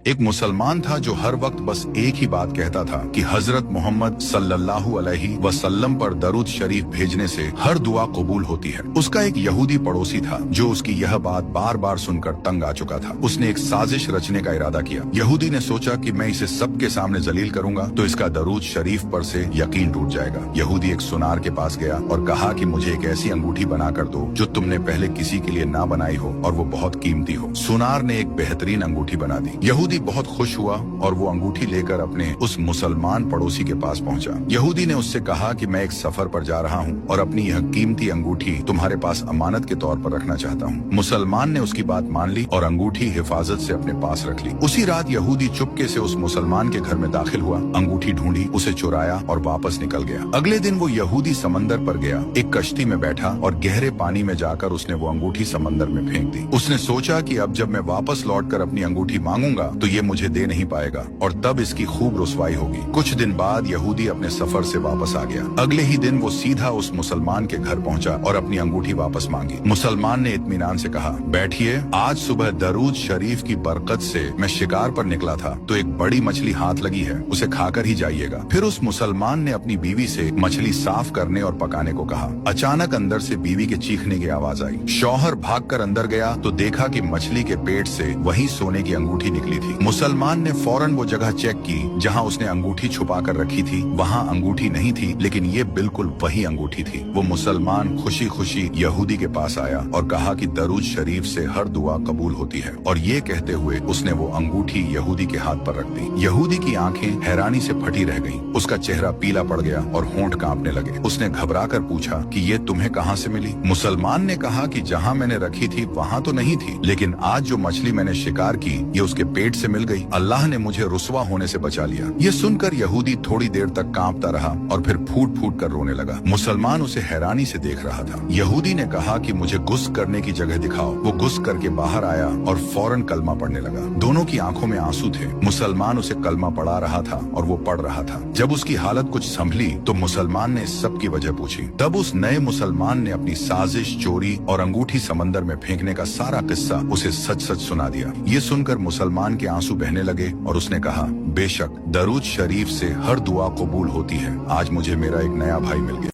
ایک مسلمان تھا جو ہر وقت بس ایک ہی بات کہتا تھا کہ حضرت محمد صلی اللہ علیہ وسلم پر درود شریف بھیجنے سے ہر دعا قبول ہوتی ہے۔ اس کا ایک یہودی پڑوسی تھا جو اس کی یہ بات بار بار سن کر تنگ آ چکا تھا۔ اس نے ایک سازش رچنے کا ارادہ کیا۔ یہودی نے سوچا کہ میں اسے سب کے سامنے ذلیل کروں گا تو اس کا درود شریف پر سے یقین ٹوٹ جائے گا۔ یہودی ایک سونار کے پاس گیا اور کہا کہ مجھے ایک ایسی انگوٹھی بنا کر دو جو تم نے پہلے کسی کے لیے نہ بنائی ہو اور وہ بہت قیمتی ہو۔ سونار نے ایک بہترین انگوٹھی بنا دی۔ یہودی بہت خوش ہوا اور وہ انگوٹھی لے کر اپنے اس مسلمان پڑوسی کے پاس پہنچا۔ یہودی نے اس سے کہا کہ میں ایک سفر پر جا رہا ہوں اور اپنی یہ قیمتی انگوٹھی تمہارے پاس امانت کے طور پر رکھنا چاہتا ہوں۔ مسلمان نے اس کی بات مان لی اور انگوٹھی حفاظت سے اپنے پاس رکھ لی۔ اسی رات یہودی چپکے سے اس مسلمان کے گھر میں داخل ہوا، انگوٹھی ڈھونڈی، اسے چرایا اور واپس نکل گیا۔ اگلے دن وہ یہودی سمندر پر گیا، ایک کشتی میں بیٹھا اور گہرے پانی میں جا کر اس نے وہ انگوٹھی سمندر میں پھینک دی۔ اس نے سوچا کہ اب جب میں واپس لوٹ کر اپنی انگوٹھی مانگوں گا تو یہ مجھے دے نہیں پائے گا اور تب اس کی خوب رسوائی ہوگی۔ کچھ دن بعد یہودی اپنے سفر سے واپس آ گیا۔ اگلے ہی دن وہ سیدھا اس مسلمان کے گھر پہنچا اور اپنی انگوٹھی واپس مانگی۔ مسلمان نے اطمینان سے کہا، بیٹھیے، آج صبح درود شریف کی برکت سے میں شکار پر نکلا تھا تو ایک بڑی مچھلی ہاتھ لگی ہے، اسے کھا کر ہی جائیے گا۔ پھر اس مسلمان نے اپنی بیوی سے مچھلی صاف کرنے اور پکانے کو کہا۔ اچانک اندر سے بیوی کے چیخنے کی آواز آئی۔ شوہر بھاگ کر اندر گیا تو دیکھا کہ مچھلی کے پیٹ سے وہی سونے کی انگوٹھی نکلی تھی۔ مسلمان نے فوراً وہ جگہ چیک کی جہاں اس نے انگوٹھی چھپا کر رکھی تھی۔ وہاں انگوٹھی نہیں تھی، لیکن یہ بالکل وہی انگوٹھی تھی۔ وہ مسلمان خوشی خوشی یہودی کے پاس آیا اور کہا کہ درود شریف سے ہر دعا قبول ہوتی ہے، اور یہ کہتے ہوئے اس نے وہ انگوٹھی یہودی کے ہاتھ پر رکھ دی۔ یہودی کی آنکھیں حیرانی سے پھٹی رہ گئیں، اس کا چہرہ پیلا پڑ گیا اور ہونٹ کانپنے لگے۔ اس نے گھبرا کر پوچھا کہ یہ تمہیں کہاں سے ملی؟ مسلمان نے کہا کہ جہاں میں نے رکھی تھی وہاں تو نہیں تھی، لیکن آج جو مچھلی میں نے شکار کی یہ اس کے پیٹ سے مل گئی۔ اللہ نے مجھے رسوا ہونے سے بچا لیا۔ یہ سن کر یہودی تھوڑی دیر تک کانپتا رہا اور پھر پھوٹ پھوٹ کر رونے لگا۔ مسلمان اسے حیرانی سے دیکھ رہا تھا۔ یہودی نے کہا کہ مجھے غسل کرنے کی جگہ دکھاؤ۔ وہ غسل کر کے باہر آیا اور فوراً کلمہ پڑھنے لگا۔ دونوں کی آنکھوں میں آنسو تھے۔ مسلمان اسے کلمہ پڑھا رہا تھا اور وہ پڑھ رہا تھا۔ جب اس کی حالت کچھ سنبھلی تو مسلمان نے اس سب کی وجہ پوچھی۔ تب اس نئے مسلمان نے اپنی سازش، چوری اور انگوٹھی سمندر میں پھینکنے کا سارا قصہ اسے سچ سچ سنا دیا۔ یہ سن کر مسلمان کے آنسو بہنے لگے اور اس نے کہا، بے شک درود شریف سے ہر دعا قبول ہوتی ہے، آج مجھے میرا ایک نیا بھائی مل گیا۔